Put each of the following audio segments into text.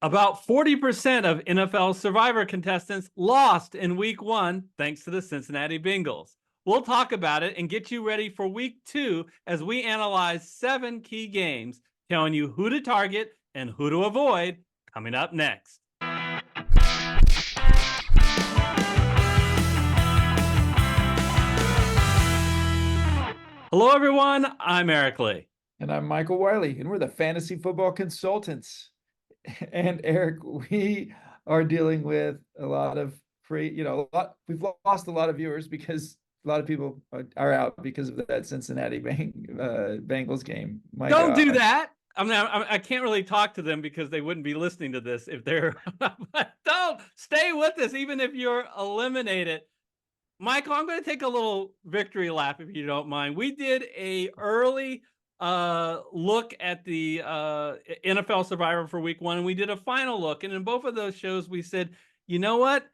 About 40% of NFL Survivor contestants lost in week 1 thanks to the Cincinnati Bengals. We'll talk about it and get you ready for week 2 as we analyze 7 key games, telling you who to target and who to avoid coming up next. Hello, everyone. I'm Eric Lee. And I'm Michael Wiley, and we're the Fantasy Football Consultants. And Eric, we are dealing with a lot of we've lost a lot of viewers because a lot of people are out because of that Cincinnati Bengals game. Don't do that. I can't really talk to them because they wouldn't be listening to this if they're. Don't stay with us, even if you're eliminated. Michael, I'm going to take a little victory lap if you don't mind. We did a early look at the NFL Survivor for week 1, and we did a final look. And in both of those shows, we said, you know what?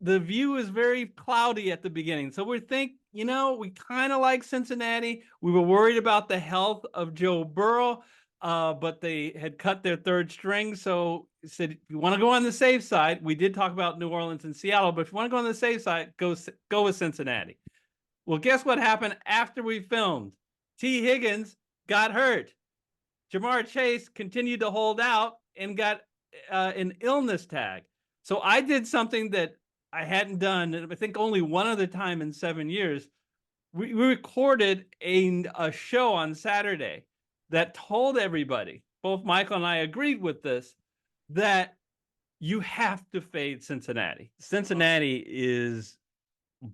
The view is very cloudy at the beginning. So we think, we kind of like Cincinnati. We were worried about the health of Joe Burrow, but they had cut their third string. So we said, if you want to go on the safe side, we did talk about New Orleans and Seattle, but if you want to go on the safe side, go with Cincinnati. Well, guess what happened after we filmed? T. Higgins got hurt. Jamar Chase continued to hold out and got an illness tag. So I did something that I hadn't done, I think only one other time in 7 years. We recorded a show on Saturday that told everybody, both Michael and I agreed with this, that you have to fade Cincinnati. Cincinnati is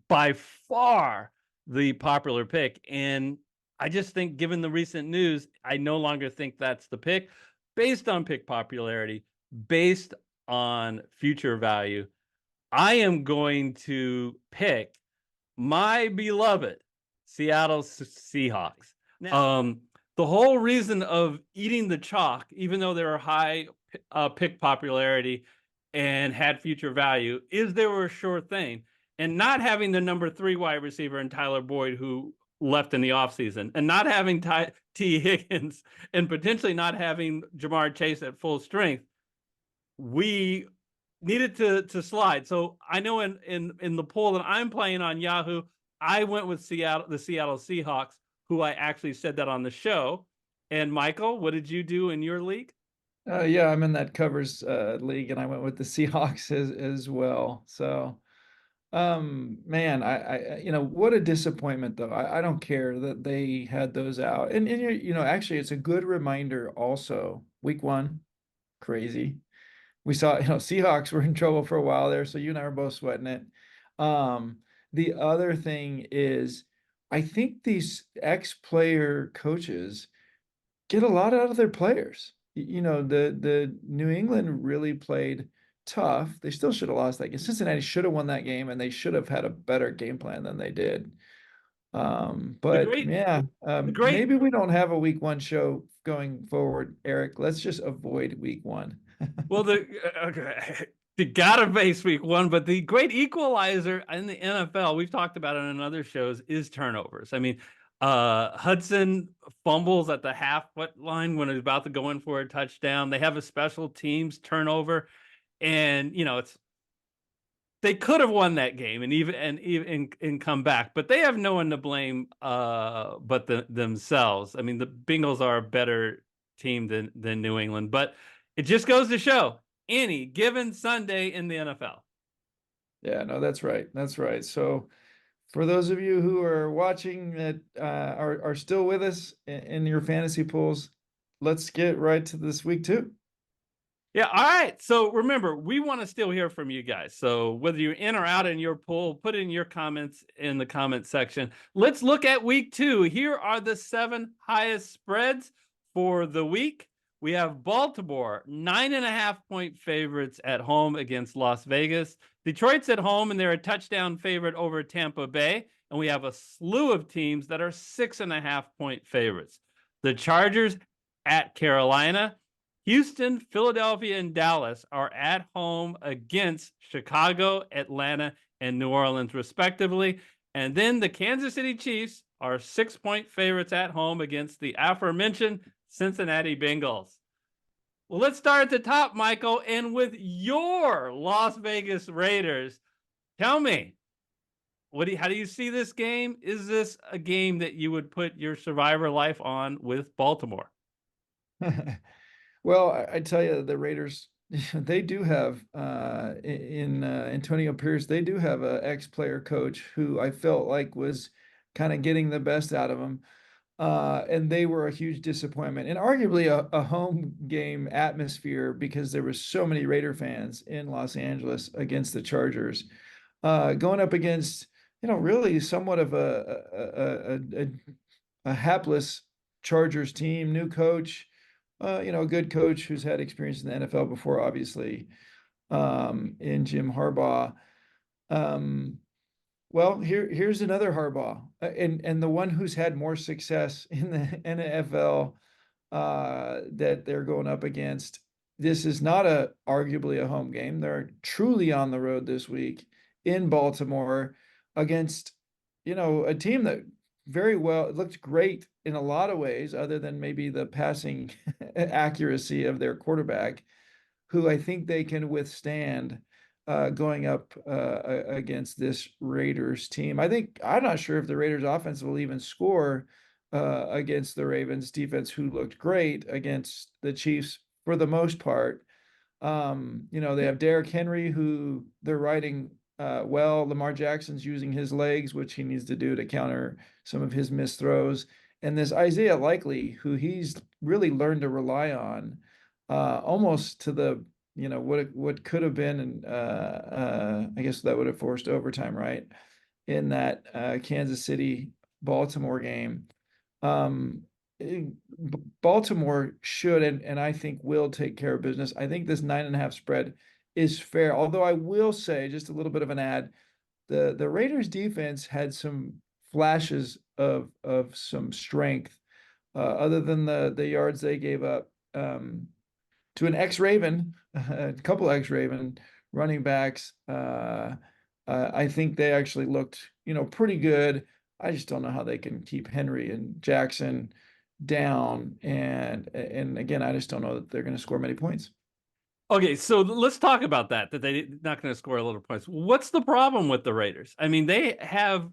by far the popular pick. And I just think, given the recent news, I no longer think that's the pick based on pick popularity, based on future value. I am going to pick my beloved Seattle Seahawks. Now, the whole reason of eating the chalk, even though they were high pick popularity and had future value, is they were a sure thing. And not having the number 3 wide receiver in Tyler Boyd, who left in the offseason, and not having T. Higgins, and potentially not having Jamar Chase at full strength, we needed to slide. So I know in the poll that I'm playing on Yahoo, I went with the Seattle Seahawks, who I actually said that on the show. And Michael, what did you do in your league? Yeah, I'm in that covers league, and I went with the Seahawks as well. So, man, I what a disappointment though. I don't care that they had those out. And actually it's a good reminder also. Week 1, crazy. We saw, Seahawks were in trouble for a while there, so you and I were both sweating it. The other thing is, I think these ex-player coaches get a lot out of their players. The New England really played tough. They still should have lost that game. Cincinnati should have won that game, and they should have had a better game plan than they did. Maybe we don't have a week 1 show going forward, Eric. Let's just avoid week 1. Well, you gotta face week 1, but the great equalizer in the NFL, we've talked about it in other shows, is turnovers. I mean, Hudson fumbles at the half-foot line when he's about to go in for a touchdown. They have a special teams turnover, and they could have won that game and even come back, but they have no one to blame but themselves. I mean, the Bengals are a better team than New England, but it just goes to show any given Sunday in the NFL. Yeah, no, that's right. That's right. So for those of you who are watching that are still with us in your fantasy pools, let's get right to this week 2. Yeah, all right. So remember, we want to still hear from you guys. So whether you're in or out in your pool, put in your comments in the comment section. Let's look at week 2. Here are the 7 highest spreads for the week. We have Baltimore, 9.5-point favorites at home against Las Vegas. Detroit's at home, and they're a touchdown favorite over Tampa Bay. And we have a slew of teams that are 6.5-point favorites. The Chargers at Carolina. Houston, Philadelphia, and Dallas are at home against Chicago, Atlanta, and New Orleans, respectively. And then the Kansas City Chiefs are 6-point favorites at home against the aforementioned Cincinnati Bengals. Well, let's start at the top, Michael, and with your Las Vegas Raiders. Tell me, how do you see this game? Is this a game that you would put your survivor life on with Baltimore? Well, I tell you, the Raiders, they do have in Antonio Pierce, they do have a ex-player coach who I felt like was kind of getting the best out of them. And they were a huge disappointment and arguably a home game atmosphere because there were so many Raider fans in Los Angeles against the Chargers, going up against, really somewhat of a hapless Chargers team, new coach, a good coach who's had experience in the NFL before, obviously, in Jim Harbaugh. Um, well, here's another Harbaugh, and the one who's had more success in the NFL that they're going up against. This is not arguably a home game. They're truly on the road this week in Baltimore against, a team that very well, it looked great in a lot of ways, other than maybe the passing accuracy of their quarterback, who I think they can withstand going up against this Raiders team. I'm not sure if the Raiders offense will even score against the Ravens defense, who looked great against the Chiefs for the most part. They have Derrick Henry, who they're riding well. Lamar Jackson's using his legs, which he needs to do to counter some of his missed throws. And this Isaiah Likely, who he's really learned to rely on, almost to the, what could have been, and I guess that would have forced overtime, right? In that Kansas City Baltimore game. Um, Baltimore should, and I think will take care of business. I think this 9.5 spread is fair. Although I will say, just a little bit of an ad, the Raiders defense had some flashes of some strength, other than the yards they gave up to an ex-Raven, a couple ex-Raven running backs. I think they actually looked, pretty good. I just don't know how they can keep Henry and Jackson down. And again, I just don't know that they're going to score many points. Okay, so let's talk about that they're not going to score a lot of points. What's the problem with the Raiders? I mean, they have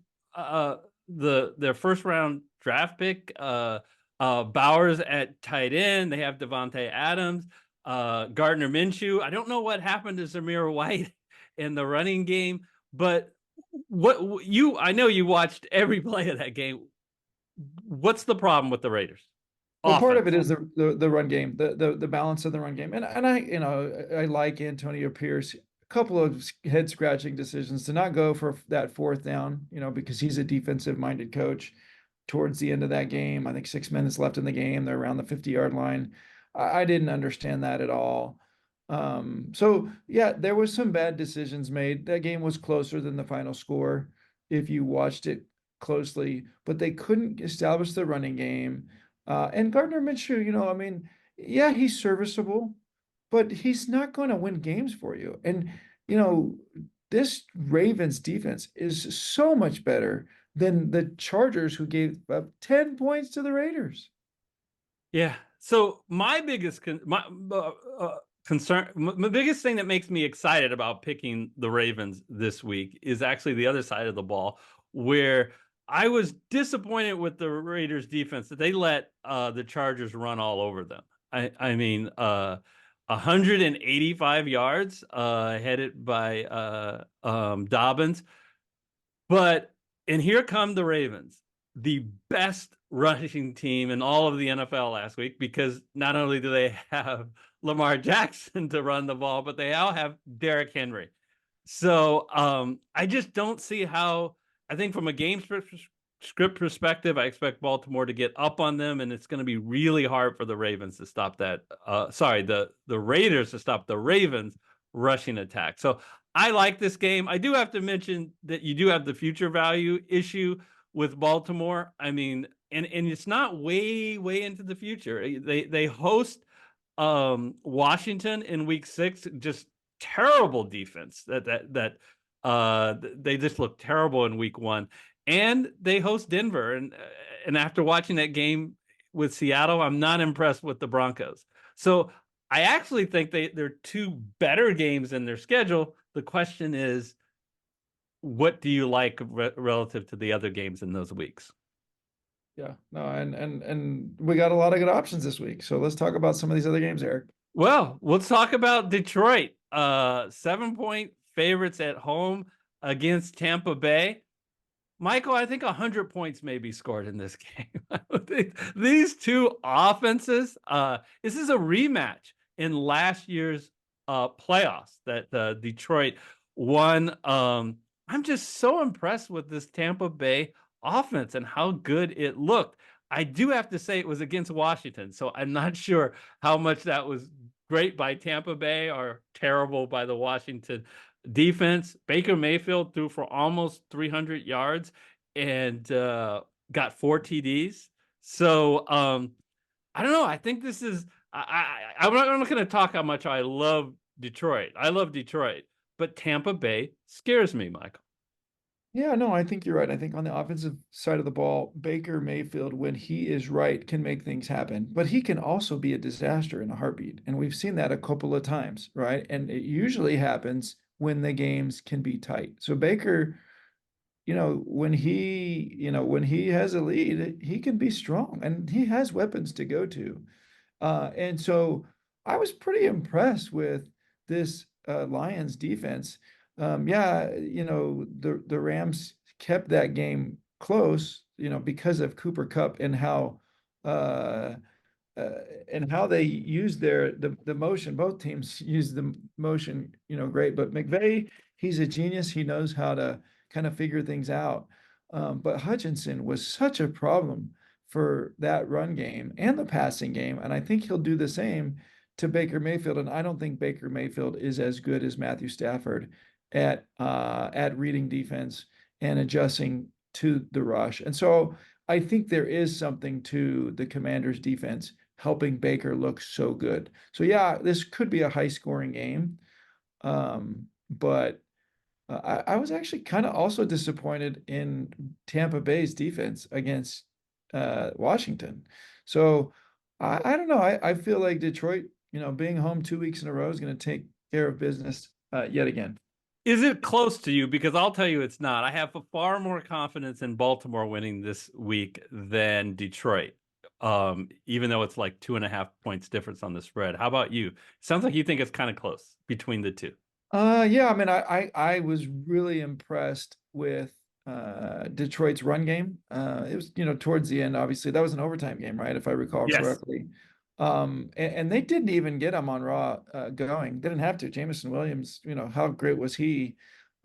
their first round draft pick, Bowers at tight end. They have Devontae Adams, Gardner Minshew. I don't know what happened to Zamir White in the running game, but I know you watched every play of that game. What's the problem with the Raiders? Well, part of it is the run game, the balance of the run game, and I like Antonio Pierce. A couple of head scratching decisions to not go for that fourth down, because he's a defensive minded coach. Towards the end of that game, I think 6 minutes left in the game, they're around the 50-yard line. I didn't understand that at all. So yeah, there was some bad decisions made. That game was closer than the final score if you watched it closely, but they couldn't establish the running game. And Gardner Minshew, I mean, yeah, he's serviceable, but he's not going to win games for you. And, this Ravens defense is so much better than the Chargers, who gave up 10 points to the Raiders. Yeah. So my biggest concern, my biggest thing that makes me excited about picking the Ravens this week is actually the other side of the ball, where I was disappointed with the Raiders defense that they let the Chargers run all over them. I mean, 185 yards headed by Dobbins. And here come the Ravens, the best rushing team in all of the NFL last week, because not only do they have Lamar Jackson to run the ball, but they all have Derrick Henry. So I just don't see how. I think from a game script perspective, I expect Baltimore to get up on them, and it's going to be really hard for the Ravens to stop that. The Raiders to stop the Ravens rushing attack. So I like this game. I do have to mention that you do have the future value issue with Baltimore. I mean, and it's not way into the future. They host Washington in week 6, just terrible defense that they just look terrible in week 1, and they host Denver, and after watching that game with Seattle, I'm not impressed with the Broncos. So I actually think they're two better games in their schedule. The question is, what do you like relative to the other games in those weeks? Yeah, no, and we got a lot of good options this week. So let's talk about some of these other games, Eric. Well, let's talk about Detroit. 7-point favorites at home against Tampa Bay. Michael, I think 100 points may be scored in this game. These two offenses, this is a rematch in last year's playoffs that Detroit won. I'm just so impressed with this Tampa Bay offense and how good it looked. I do have to say it was against Washington, so I'm not sure how much that was great by Tampa Bay or terrible by the Washington defense. Baker Mayfield threw for almost 300 yards and got 4 TDs. So I don't know. I think this is. I'm not going to talk how much I love Detroit. I love Detroit, but Tampa Bay scares me, Michael. Yeah, no, I think you're right. I think on the offensive side of the ball, Baker Mayfield, when he is right, can make things happen, but he can also be a disaster in a heartbeat. And we've seen that a couple of times, right? And it usually happens when the games can be tight. So Baker, when he has a lead, he can be strong and he has weapons to go to. And so I was pretty impressed with this Lions defense. Yeah, the Rams kept that game close, because of Cooper Cup uh, uh, and how they used the motion. Both teams used the motion, great. But McVay, he's a genius. He knows how to kind of figure things out. But Hutchinson was such a problem for that run game and the passing game, and I think he'll do the same to Baker Mayfield. And I don't think Baker Mayfield is as good as Matthew Stafford at reading defense and adjusting to the rush. And so I think there is something to the Commanders' defense helping Baker look so good. So yeah, this could be a high scoring game. But I was actually kind of also disappointed in Tampa Bay's defense against Washington. So I don't know. I feel like Detroit, being home 2 weeks in a row is going to take care of business yet again. Is it close to you? Because I'll tell you it's not. I have far more confidence in Baltimore winning this week than Detroit, even though it's like 2.5 points difference on the spread. How about you? Sounds like you think it's kind of close between the two. Yeah, I mean, I was really impressed with Detroit's run game. It was, towards the end, obviously, that was an overtime game, right? If I recall Yes. correctly. And they didn't even get him on Raw going. Didn't have to. Jameson Williams, how great was he?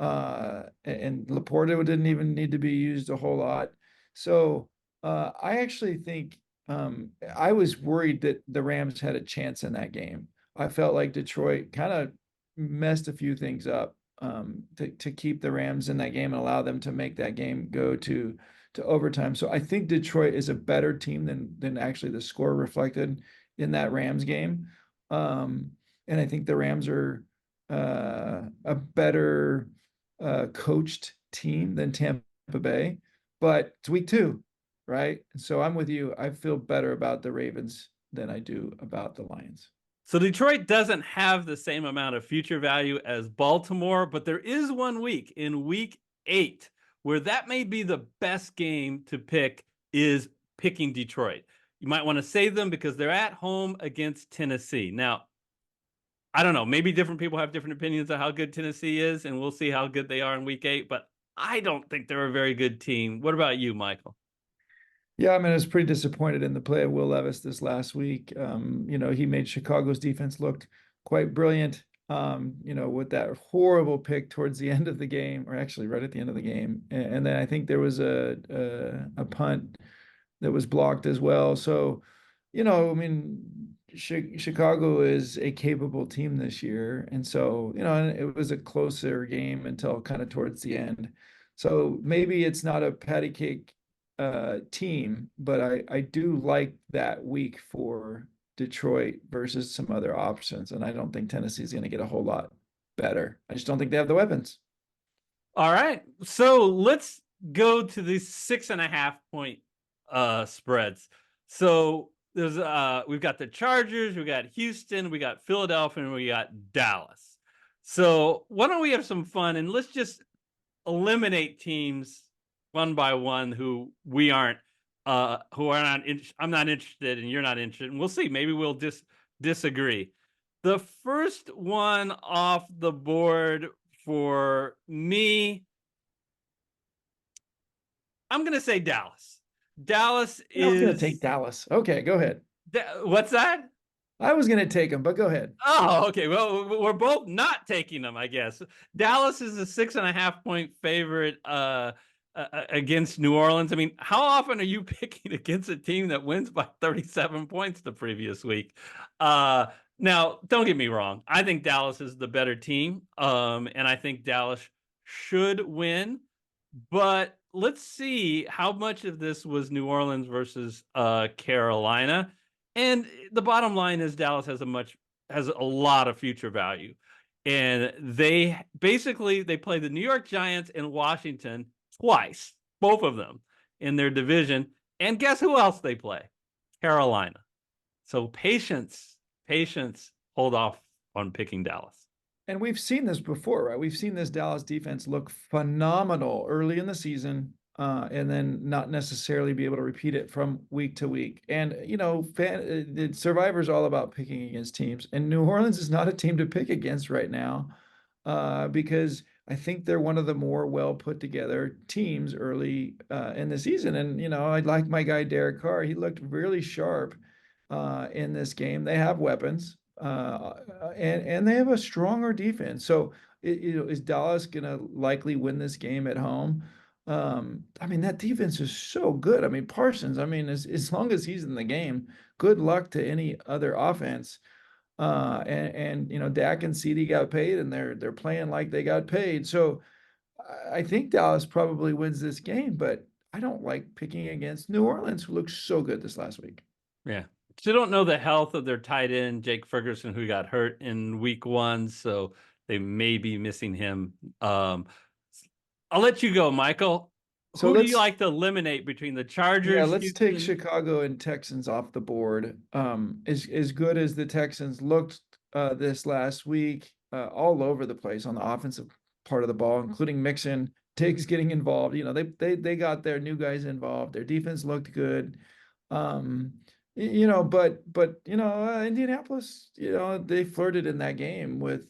And Laporta didn't even need to be used a whole lot. So I actually think I was worried that the Rams had a chance in that game. I felt like Detroit kind of messed a few things up to keep the Rams in that game and allow them to make that game go to overtime. So I think Detroit is a better team than actually the score reflected in that Rams game. And I think the Rams are a better coached team than Tampa Bay, but it's week 2, right? So I'm with you. I feel better about the Ravens than I do about the Lions. So Detroit doesn't have the same amount of future value as Baltimore, but there is one week in week 8 where that may be the best game to pick is picking Detroit. You might want to save them because they're at home against Tennessee. Now, I don't know, maybe different people have different opinions of how good Tennessee is, and we'll see how good they are in week 8, but I don't think they're a very good team. What about you, Michael? Yeah, I mean, I was pretty disappointed in the play of Will Levis this last week. He made Chicago's defense look quite brilliant. With that horrible pick towards the end of the game, or actually right at the end of the game, and then I think there was a punt that was blocked as well. So, I mean, Chicago is a capable team this year, and so and it was a closer game until kind of towards the end. So maybe it's not a patty cake team, but I do like that week for Detroit versus some other options, and I don't think Tennessee's going to get a whole lot better. I just don't think they have the weapons. All right. So let's go to the 6.5 point spreads. So we've got the Chargers, we got Houston, we got Philadelphia, and we got Dallas. So why don't we have some fun and let's just eliminate teams one by one who we aren't who are not I'm not interested and you're not interested, and we'll see, maybe we'll just disagree. The first one off the board for me, I'm going to say Dallas. Dallas I was going to take is Dallas. Okay, go ahead. What's that? I was going to take them, but go ahead. Oh, okay. Well, we're both not taking them, I guess. Dallas is a 6.5 point favorite against New Orleans. I mean, how often are you picking against a team that wins by 37 points the previous week? Now, don't get me wrong. I think Dallas is the better team, and I think Dallas should win. But let's see how much of this was New Orleans versus Carolina. And the bottom line is Dallas has a lot of future value. And they play the New York Giants and Washington twice, both of them in their division. And guess who else they play? Carolina. So patience, hold off on picking Dallas. And we've seen this before, right? We've seen this Dallas defense look phenomenal early in the season, and then not necessarily be able to repeat it from week to week. And, you know, the Survivor's all about picking against teams. And New Orleans is not a team to pick against right now, because I think they're one of the more well put together teams early in the season. And, you know, I like my guy Derek Carr. He looked really sharp in this game. They have weapons. And they have a stronger defense. So, is Dallas going to likely win this game at home? I mean, that defense is so good. I mean, Parsons, I mean, as long as he's in the game, good luck to any other offense. And you know, Dak and CD got paid, and they're playing like they got paid. So I think Dallas probably wins this game, but I don't like picking against New Orleans, who looked so good this last week. Yeah. So don't know the health of their tight end, Jake Ferguson, who got hurt in week 1. So they may be missing him. I'll let you go, Michael. So Who do you like to eliminate between the Chargers? Yeah, let's take Houston? Chicago and Texans off the board. As good as the Texans looked this last week, all over the place on the offensive part of the ball, including Mixon, Diggs getting involved. You know, they got their new guys involved. Their defense looked good. You know, but you know, Indianapolis, you know, they flirted in that game with,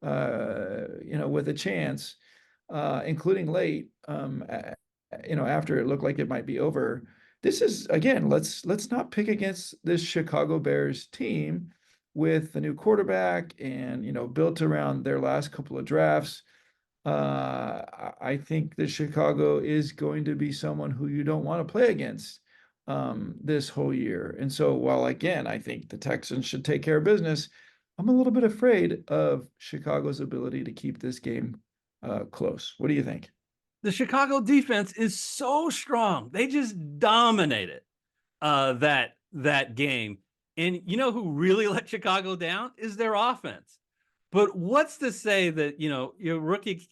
you know, with a chance, including late. You know, after it looked like it might be over. This is, again, let's not pick against this Chicago Bears team with the new quarterback and, you know, built around their last couple of drafts. I think that Chicago is going to be someone who you don't want to play against this whole year. And so, while again, I think the Texans should take care of business, I'm a little bit afraid of Chicago's ability to keep this game close. What do you think? The Chicago defense is so strong. They just dominated that game. And you know who really let Chicago down is their offense. But what's to say that, you know, your rookie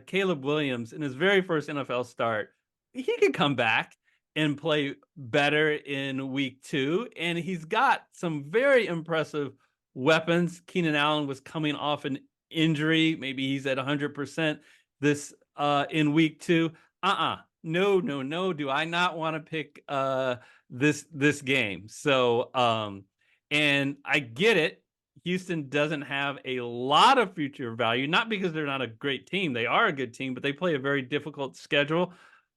Caleb Williams in his very first NFL start, he could come back and play better in week 2. And he's got some very impressive weapons. Keenan Allen was coming off an injury. Maybe he's at 100% this in week 2. No. Do I not want to pick this game? So and I get it. Houston doesn't have a lot of future value, not because they're not a great team. They are a good team, but they play a very difficult schedule.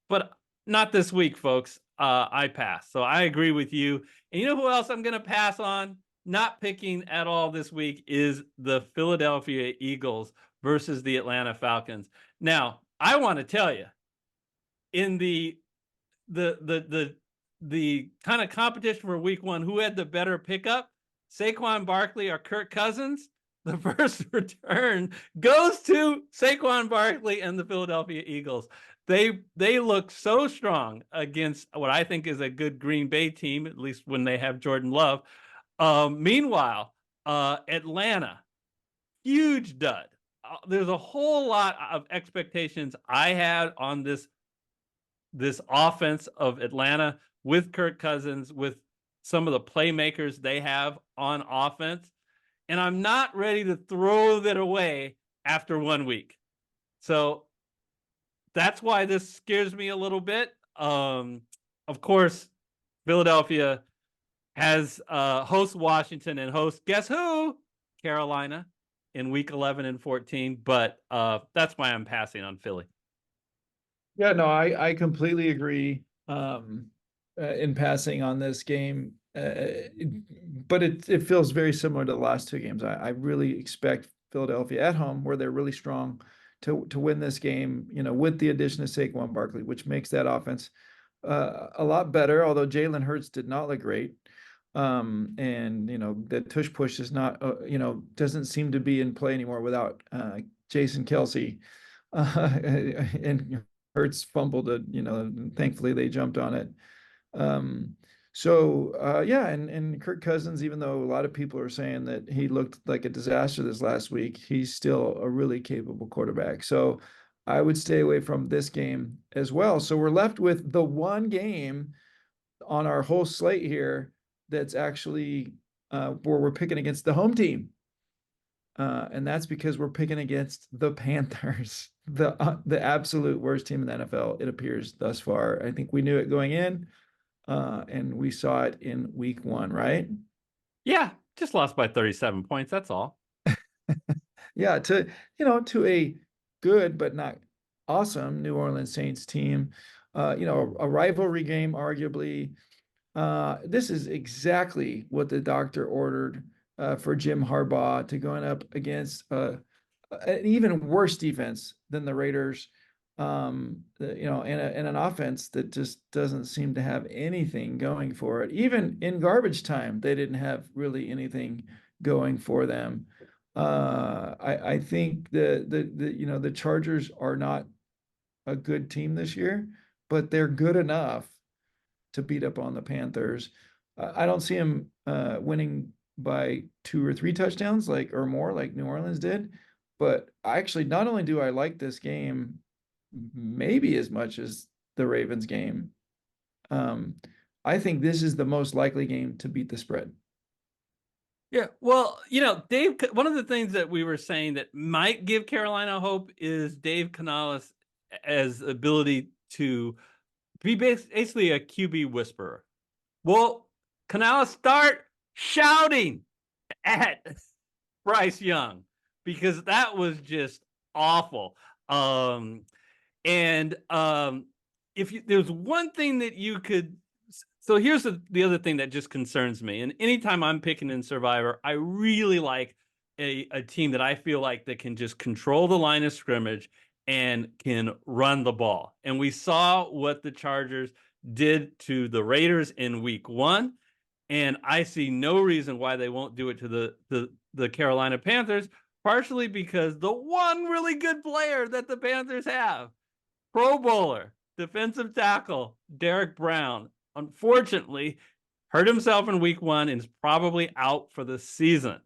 But not this week, folks. I pass. So I agree with you. And you know who else I'm going to pass on? Not picking at all this week is the Philadelphia Eagles versus the Atlanta Falcons. Now, I want to tell you, in the kind of competition for week 1, who had the better pickup? Saquon Barkley or Kirk Cousins? The first return goes to Saquon Barkley and the Philadelphia Eagles. They look so strong against what I think is a good Green Bay team, at least when they have Jordan Love. Meanwhile, Atlanta, huge dud. There's a whole lot of expectations I had on this offense of Atlanta with Kirk Cousins, with some of the playmakers they have on offense, and I'm not ready to throw that away after 1 week. So that's why this scares me a little bit. Of course, Philadelphia has host Washington and host, guess who? Carolina in week 11 and 14. But that's why I'm passing on Philly. Yeah, no, I completely agree in passing on this game. But it feels very similar to the last two games. I really expect Philadelphia at home, where they're really strong, to win this game, with the addition of Saquon Barkley, which makes that offense a lot better, although Jalen Hurts did not look great. And the tush push is not doesn't seem to be in play anymore without Jason Kelsey. And Hurts fumbled it, thankfully they jumped on it. Yeah, and Kirk Cousins, even though a lot of people are saying that he looked like a disaster this last week, he's still a really capable quarterback. So I would stay away from this game as well. So we're left with the one game on our whole slate here that's actually where we're picking against the home team. And that's because we're picking against the Panthers, the absolute worst team in the NFL, it appears thus far. I think we knew it going in, and we saw it in week 1, right? Yeah, just lost by 37 points. That's all. Yeah, to a good but not awesome New Orleans Saints team, a rivalry game, arguably. This is exactly what the doctor ordered for Jim Harbaugh, to going up against an even worse defense than the Raiders, and an offense that just doesn't seem to have anything going for it. Even in garbage time, they didn't have really anything going for them. I think the Chargers are not a good team this year, but they're good enough to beat up on the Panthers. I don't see him winning by 2 or 3 touchdowns or more like New Orleans did. But actually, not only do I like this game maybe as much as the Ravens game, I think this is the most likely game to beat the spread. Yeah, well, Dave, one of the things that we were saying that might give Carolina hope is Dave Canales' ability to be basically a QB whisperer. Well, Canales start shouting at Bryce Young, because that was just awful. And there's one thing that you could, so here's the other thing that just concerns me. And anytime I'm picking in Survivor, I really like a team that I feel like that can just control the line of scrimmage and can run the ball. And we saw what the Chargers did to the Raiders in week 1. And I see no reason why they won't do it to the Carolina Panthers, partially because the one really good player that the Panthers have, Pro Bowler, defensive tackle, Derek Brown, unfortunately hurt himself in week 1 and is probably out for the season.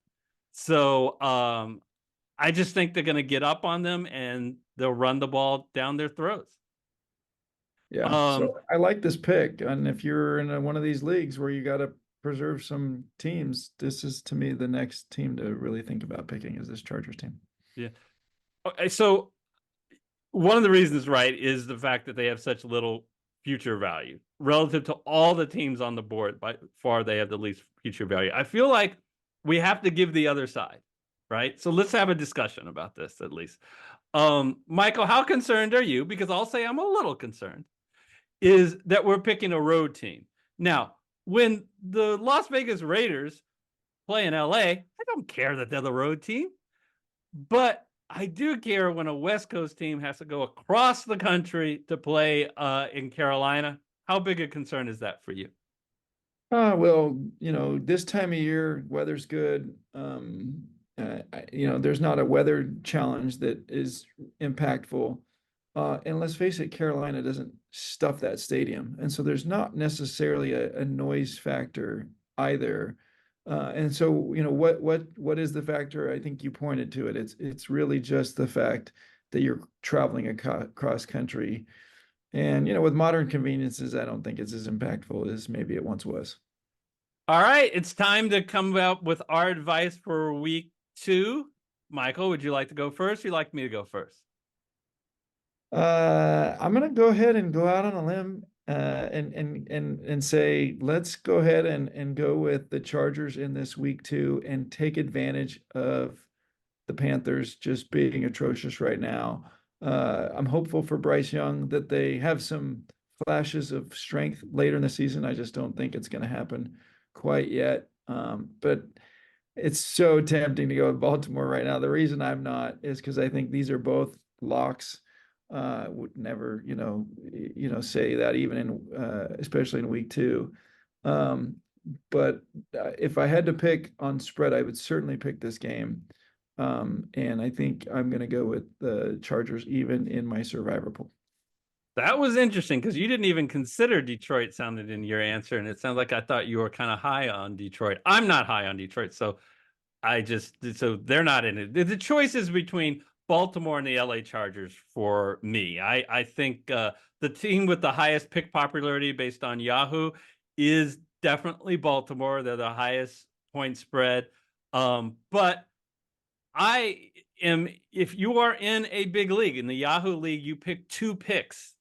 So I just think they're going to get up on them and they'll run the ball down their throats. Yeah, so I like this pick. And if you're in one of these leagues where you got to preserve some teams, this is, to me, the next team to really think about picking, is this Chargers team. Yeah. Okay, so one of the reasons, right, is the fact that they have such little future value relative to all the teams on the board. By far, they have the least future value. I feel like we have to give the other side, right? So let's have a discussion about this at least. Michael, how concerned are you? Because I'll say I'm a little concerned, is that we're picking a road team. Now, when the Las Vegas Raiders play in LA, I don't care that they're the road team, but I do care when a West Coast team has to go across the country to play in Carolina. How big a concern is that for you? Well, this time of year, weather's good. There's not a weather challenge that is impactful. And let's face it, Carolina doesn't stuff that stadium. And so there's not necessarily a noise factor either. And so, what is the factor? I think you pointed to it. It's really just the fact that you're traveling across country. And, with modern conveniences, I don't think it's as impactful as maybe it once was. All right, it's time to come up with our advice for week 2. Michael, would you like to go first? Or you'd like me to go first? I'm gonna go ahead and go out on a limb and say let's go ahead and go with the Chargers in this week 2 and take advantage of the Panthers just being atrocious right now. I'm hopeful for Bryce Young that they have some flashes of strength later in the season. I just don't think it's going to happen quite yet. But it's so tempting to go with Baltimore right now. The reason I'm not is because I think these are both locks. Would never, say that even in, especially in week 2. Um, but if I had to pick on spread, I would certainly pick this game. And I think I'm going to go with the Chargers even in my survivor pool. That was interesting because you didn't even consider Detroit sounded in your answer, and it sounds like I thought you were kind of high on Detroit. I'm not high on Detroit, so they're not in it. The choice is between Baltimore and the LA Chargers for me. I think the team with the highest pick popularity based on Yahoo is definitely Baltimore. They're the highest point spread. But I am, if you are in a big league, in the Yahoo league, you pick 2 picks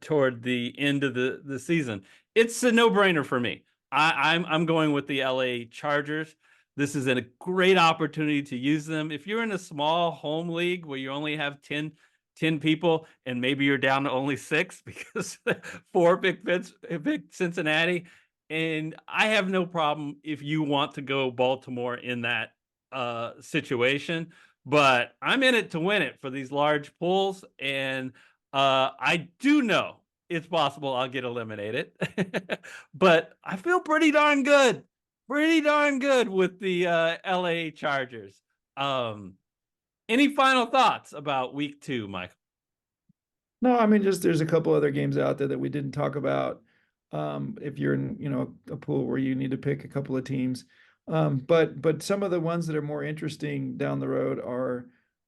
toward the end of the season. It's a no-brainer for me. I'm going with the LA Chargers. This is a great opportunity to use them. If you're in a small home league where you only have 10 people and maybe you're down to only 6 because 4 pick Cincinnati, and I have no problem if you want to go Baltimore in that situation, but I'm in it to win it for these large pools, and I do know it's possible I'll get eliminated, but I feel pretty darn good with the LA Chargers. Any final thoughts about week 2, Michael? No, I mean, just there's a couple other games out there that we didn't talk about. If you're in, a pool where you need to pick a couple of teams. But some of the ones that are more interesting down the road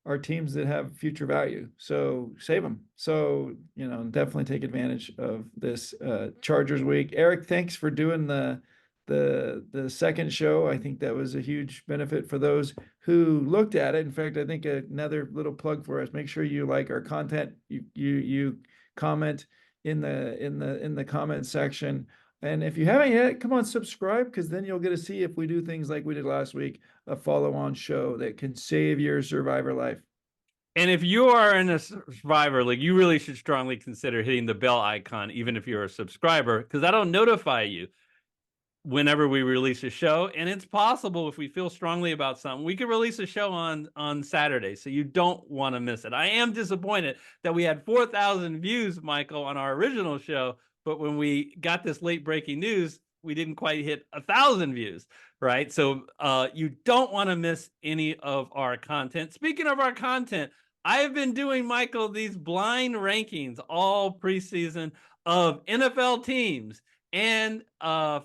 are teams that have future value. So save them. So, definitely take advantage of this Chargers week. Eric, thanks for doing the second show. I think that was a huge benefit for those who looked at it. In fact, I think another little plug for us, make sure you like our content. You comment in the comment section. And if you haven't yet, come on, subscribe, because then you'll get to see if we do things like we did last week, a follow-on show that can save your survivor life. And if you are in a Survivor League, you really should strongly consider hitting the bell icon, even if you're a subscriber, because that'll notify you whenever we release a show. And it's possible, if we feel strongly about something, we could release a show on Saturday, so you don't want to miss it. I am disappointed that we had 4,000 views, Michael, on our original show, but when we got this late breaking news, we didn't quite hit 1,000 views, right? So you don't want to miss any of our content. Speaking of our content, I have been doing, Michael, these blind rankings all preseason of NFL teams and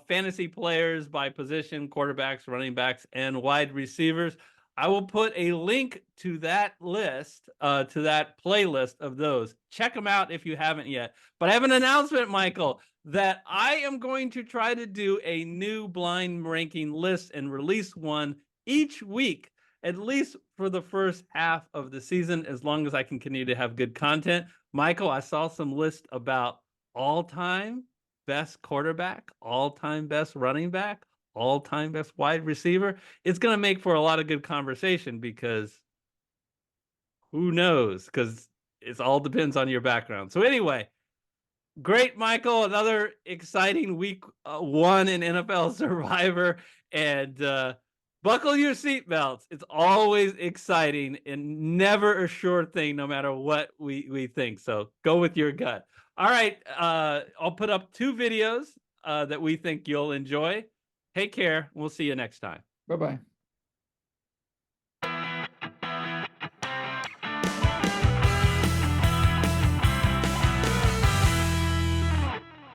fantasy players by position, quarterbacks, running backs, and wide receivers. I will put a link to that list, to that playlist of those. Check them out if you haven't yet. But I have an announcement, Michael, that I am going to try to do a new blind ranking list and release one each week, at least for the first half of the season, as long as I can continue to have good content. Michael, I saw some lists about all-time best quarterback, all-time best running back, all-time best wide receiver. It's going to make for a lot of good conversation, because who knows? Because it all depends on your background. So anyway, great, Michael. Another exciting week 1 in NFL Survivor. And buckle your seatbelts. It's always exciting and never a sure thing, no matter what we think. So go with your gut. All right. I'll put up 2 videos that we think you'll enjoy. Take care. We'll see you next time. Bye-bye.